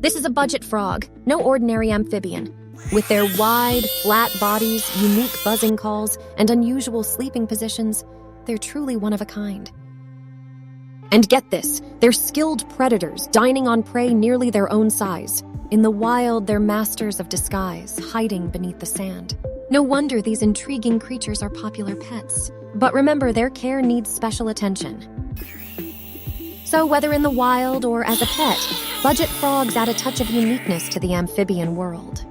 This is a budget frog, no ordinary amphibian. With their wide, flat bodies, unique buzzing calls, and unusual sleeping positions, they're truly one of a kind. And get this, they're skilled predators, dining on prey nearly their own size. In the wild, they're masters of disguise, hiding beneath the sand. No wonder these intriguing creatures are popular pets. But remember, their care needs special attention. So whether in the wild or as a pet, budget frogs add a touch of uniqueness to the amphibian world.